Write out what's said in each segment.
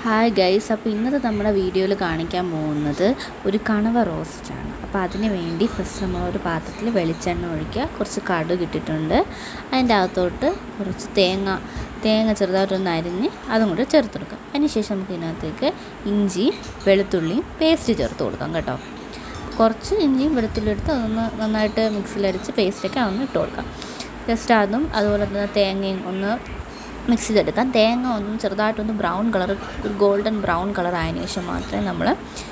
Hi guys, അപ്പോൾ ഇന്നത്തെ നമ്മുടെ വീഡിയോയിൽ കാണിക്കാൻ പോകുന്നത് ഒരു കണവ റോസ്റ്റാണ്. അപ്പോൾ അതിന് വേണ്ടി ഫസ്റ്റ് നമ്മളൊരു പാത്രത്തിൽ വെളിച്ചെണ്ണ ഒഴിക്കുക, കുറച്ച് കടുക് ഇട്ടിട്ടുണ്ട്. അതിൻ്റെ അകത്തോട്ട് കുറച്ച് തേങ്ങ ചെറുതായിട്ടൊന്ന് അരിഞ്ഞ് അതും കൂടെ ചേർത്ത് കൊടുക്കാം. അതിനുശേഷം നമുക്ക് ഇതിനകത്തേക്ക് ഇഞ്ചിയും വെളുത്തുള്ളിയും പേസ്റ്റ് ചേർത്ത് കൊടുക്കാം കേട്ടോ. കുറച്ച് ഇഞ്ചിയും വെളുത്തുള്ളി എടുത്ത് അതൊന്ന് നന്നായിട്ട് മിക്സിയിലടിച്ച് പേസ്റ്റൊക്കെ അതൊന്ന് ഇട്ട് കൊടുക്കാം. ജസ്റ്റ് അതും അതുപോലെ തന്നെ തേങ്ങയും ഒന്ന് മിക്സ് ചെയ്തെടുക്കാം. തേങ്ങ ഒന്ന് ചെറുതായിട്ടൊന്ന് ബ്രൗൺ കളർ, ഒരു ഗോൾഡൻ ബ്രൗൺ കളർ ആയതിനു ശേഷം മാത്രമേ നമ്മൾ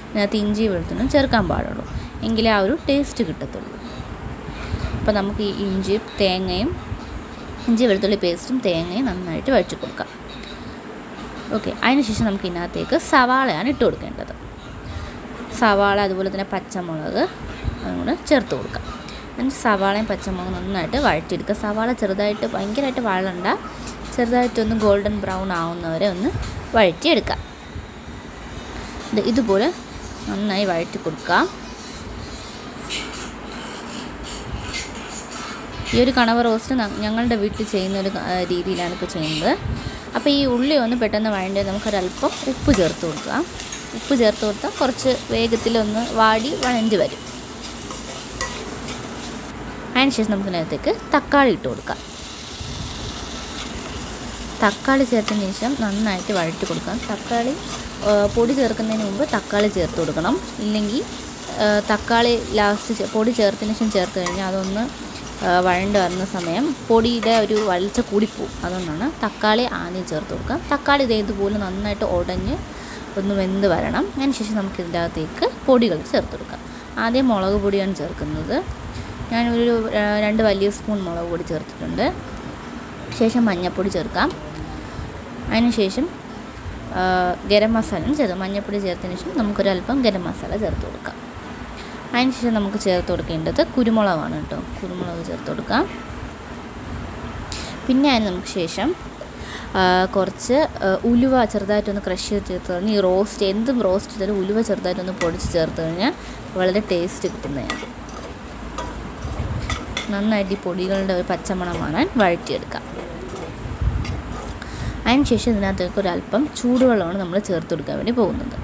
ഇതിനകത്ത് ഇഞ്ചി വെളുത്തുള്ളിയും ചേർക്കാൻ പാടുള്ളൂ, എങ്കിലേ ആ ഒരു ടേസ്റ്റ് കിട്ടത്തുള്ളൂ. അപ്പോൾ നമുക്ക് ഈ ഇഞ്ചി വെളുത്തുള്ളി പേസ്റ്റും തേങ്ങയും നന്നായിട്ട് വഴറ്റി കൊടുക്കാം. ഓക്കെ, അതിനുശേഷം നമുക്ക് ഇതിനകത്തേക്ക് സവാളയാണ് ഇട്ട് കൊടുക്കേണ്ടത്. സവാള അതുപോലെ തന്നെ പച്ചമുളക് അതും കൂടെ ചേർത്ത് കൊടുക്കാം. എന്നിട്ട് സവാളയും പച്ചമുളകും നന്നായിട്ട് വഴറ്റിയെടുക്കുക. സവാള ചെറുതായിട്ട് ഭയങ്കരമായിട്ട് വഴണ്ട, ചെറുതായിട്ടൊന്ന് ഗോൾഡൻ ബ്രൗൺ ആവുന്നവരെ ഒന്ന് വഴറ്റിയെടുക്കാം. ഇതുപോലെ നന്നായി വഴറ്റി കൊടുക്കാം. ഈ ഒരു കണവ റോസ്റ്റ് ഞങ്ങളുടെ വീട്ടിൽ ചെയ്യുന്ന ഒരു രീതിയിലാണ് ഇപ്പോൾ ചെയ്യുന്നത്. അപ്പോൾ ഈ ഉള്ളി ഒന്ന് പെട്ടെന്ന് വഴണ്ടേ നമുക്കൊരല്പം ഉപ്പ് ചേർത്ത് കൊടുക്കാം. ഉപ്പ് ചേർത്ത് കൊടുത്താൽ കുറച്ച് വേഗത്തിലൊന്ന് വഴഞ്ഞ് വരും. അതിനുശേഷം നമുക്കിതിനകത്തേക്ക് തക്കാളി ഇട്ട് കൊടുക്കാം. തക്കാളി ചേർത്തതിന് ശേഷം നന്നായിട്ട് വഴറ്റി കൊടുക്കാം. തക്കാളി പൊടി ചേർക്കുന്നതിന് മുമ്പ് തക്കാളി ചേർത്ത് കൊടുക്കണം. ഇല്ലെങ്കിൽ തക്കാളി ലാസ്റ്റ് പൊടി ചേർത്തതിന് ശേഷം ചേർത്ത് കഴിഞ്ഞാൽ അതൊന്ന് വഴണ്ട് വരുന്ന സമയം പൊടിയുടെ ഒരു വളിച്ച കൂടിപ്പോവും. അതുകൊണ്ടാണ് തക്കാളി ആദ്യം ചേർത്ത് കൊടുക്കാം. തക്കാളി ഇതേതുപോലെ നന്നായിട്ട് ഉടഞ്ഞ് ഒന്ന് വെന്ത് വരണം. അതിനുശേഷം നമുക്ക് ഇതിൻ്റെ അകത്തേക്ക് പൊടികൾ ചേർത്ത് കൊടുക്കാം. ആദ്യം മുളക് പൊടിയാണ് ചേർക്കുന്നത്. ഞാനൊരു 2 വലിയ സ്പൂൺ മുളക് പൊടി ചേർത്തിട്ടുണ്ട്. ശേഷം മഞ്ഞൾപ്പൊടി ചേർക്കാം. അതിനുശേഷം ഗരം മസാലയും ചേർക്കാം. മഞ്ഞൾപ്പൊടി ചേർത്തതിന് ശേഷം നമുക്കൊരല്പം ഗരം മസാല ചേർത്ത് കൊടുക്കാം. അതിനുശേഷം നമുക്ക് ചേർത്ത് കൊടുക്കേണ്ടത് കുരുമുളകാണ് കേട്ടോ. കുരുമുളക് ചേർത്ത് കൊടുക്കാം. പിന്നെ അതിന് നമുക്ക് ശേഷം കുറച്ച് ഉലുവ ചെറുതായിട്ടൊന്ന് ക്രഷ് ചെയ്ത് ചേർത്ത് കഴിഞ്ഞാൽ ഈ റോസ്റ്റ് എന്തും റോസ്റ്റ് ചെയ്താലും ഉലുവ ചെറുതായിട്ടൊന്ന് പൊടിച്ച് ചേർത്ത് കഴിഞ്ഞാൽ വളരെ ടേസ്റ്റ് കിട്ടുന്നതാണ്. നന്നായിട്ട് ഈ പൊടികളുടെ ഒരു പച്ചമണം മാറാൻ വഴറ്റിയെടുക്കാം. അതിനുശേഷം ഇതിനകത്തേക്ക് ഒരല്പം ചൂടുവെള്ളമാണ് നമ്മൾ ചേർത്ത് കൊടുക്കാൻ വേണ്ടി പോകുന്നത്.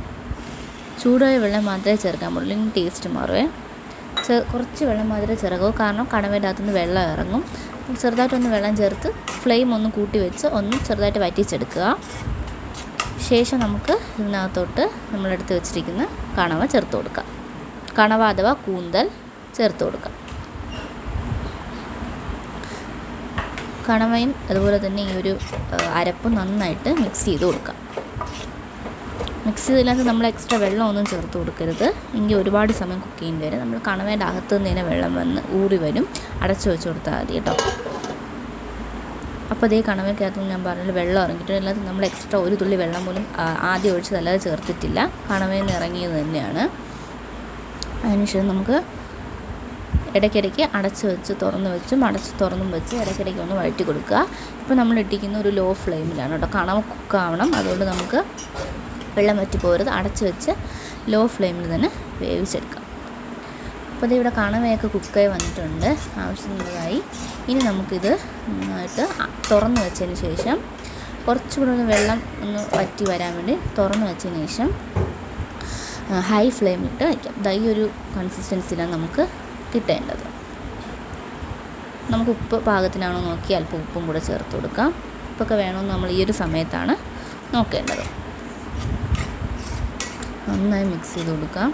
ചൂടായ വെള്ളം മാത്രമേ ചേർക്കാൻ പാടുള്ളൂ, ഇനി ടേസ്റ്റ് മാറുമേ. കുറച്ച് വെള്ളം മാത്രമേ ചേർക്കൂ, കാരണം കണവേൻ്റെ അകത്തുനിന്ന് വെള്ളം ഇറങ്ങും. ചെറുതായിട്ടൊന്ന് വെള്ളം ചേർത്ത് ഫ്ലെയിം ഒന്ന് കൂട്ടി വെച്ച് ഒന്ന് ചെറുതായിട്ട് വറ്റിച്ചെടുക്കുക. ശേഷം നമുക്ക് ഇതിനകത്തോട്ട് നമ്മളെടുത്ത് വെച്ചിരിക്കുന്ന കണവ ചേർത്ത് കൊടുക്കാം. കണവ അഥവാ കൂന്തൽ ചേർത്ത് കൊടുക്കാം. കണവയും അതുപോലെ തന്നെ ഈ ഒരു അരപ്പും നന്നായിട്ട് മിക്സ് ചെയ്ത് കൊടുക്കാം. മിക്സ് ചെയ്തില്ലാതെ നമ്മൾ എക്സ്ട്രാ വെള്ളമൊന്നും ചേർത്ത് കൊടുക്കരുത്, എങ്കിൽ ഒരുപാട് സമയം കുക്ക് ചെയ്യേണ്ടി വരും. നമ്മൾ കണവയുടെ അകത്ത് നിന്ന് തന്നെ വെള്ളം വന്ന് ഊറി വരും. അടച്ചു വെച്ച് കൊടുത്താൽ മതി കേട്ടോ. അപ്പോൾ അതേ കണവയ്ക്കകത്ത് ഞാൻ പറഞ്ഞാൽ വെള്ളം ഇറങ്ങിയിട്ടുണ്ട്. അല്ലാതെ നമ്മൾ എക്സ്ട്രാ ഒരു തുള്ളി വെള്ളം പോലും ആദ്യം ഒഴിച്ചതല്ലാതെ ചേർത്തിട്ടില്ല, കണവയിൽ നിന്ന് ഇറങ്ങിയത് തന്നെയാണ്. അതിനുശേഷം നമുക്ക് ഇടയ്ക്കിടയ്ക്ക് അടച്ച് വെച്ച് തുറന്ന് വെച്ചും അടച്ച് തുറന്നും വെച്ച് ഇടയ്ക്കിടയ്ക്ക് ഒന്ന് വഴറ്റി കൊടുക്കുക. ഇപ്പോൾ നമ്മൾ ഇട്ടിരിക്കുന്ന ഒരു ലോ ഫ്ലെയിമിലാണ് കേട്ടോ. കണവ കുക്കാവണം, അതുകൊണ്ട് നമുക്ക് വെള്ളം വറ്റി പോകരുത്. അടച്ച് വെച്ച് ലോ ഫ്ലെയിമിൽ തന്നെ വേവിച്ചെടുക്കാം. അപ്പോൾ ഇതിവിടെ കണവയൊക്കെ കുക്കായി വന്നിട്ടുണ്ട് ആവശ്യമുള്ളതായി. ഇനി നമുക്കിത് നന്നായിട്ട് തുറന്ന് വെച്ചതിന് ശേഷം കുറച്ചുകൂടെ ഒന്ന് വെള്ളം ഒന്ന് വറ്റി വരാൻ വേണ്ടി തുറന്ന് വെച്ചതിന് ശേഷം ഹൈ ഫ്ലെയിമിലിട്ട് വയ്ക്കാം. ഈ ഒരു കൺസിസ്റ്റൻസിലാണ് നമുക്ക് കിട്ടേണ്ടത്. നമുക്ക് ഉപ്പ് പാകത്തിനാണോ നോക്കി അല്പം ഉപ്പും കൂടെ ചേർത്ത് കൊടുക്കാം. ഉപ്പൊക്കെ വേണമെന്ന് നമ്മൾ ഈ ഒരു സമയത്താണ് നോക്കേണ്ടത്. നന്നായി മിക്സ് ചെയ്ത് കൊടുക്കാം.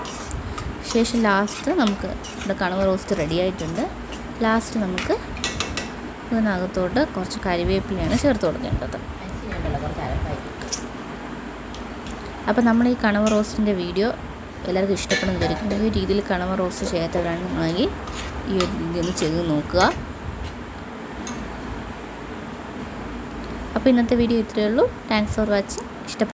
ശേഷം ലാസ്റ്റ് നമുക്ക് ഇവിടെ കണവ റോസ്റ്റ് റെഡി ആയിട്ടുണ്ട്. ലാസ്റ്റ് നമുക്ക് ഇതിനകത്തോട്ട് കുറച്ച് കരിവേപ്പിലയാണ് ചേർത്ത് കൊടുക്കേണ്ടത്. അപ്പോൾ നമ്മൾ ഈ കണവ റോസ്റ്റിൻ്റെ വീഡിയോ എല്ലാവർക്കും ഇഷ്ടപ്പെടുന്ന വിചാരിക്കും. ഈ രീതിയിൽ കണവ റോസ്റ്റ് ചെയ്യാത്തവരാണെങ്കിൽ ഈ ഒരു രീതി ഒന്ന് ചെയ്ത് നോക്കുക. അപ്പോൾ ഇന്നത്തെ വീഡിയോ ഇത്രയേ ഉള്ളൂ. Thanks for watching.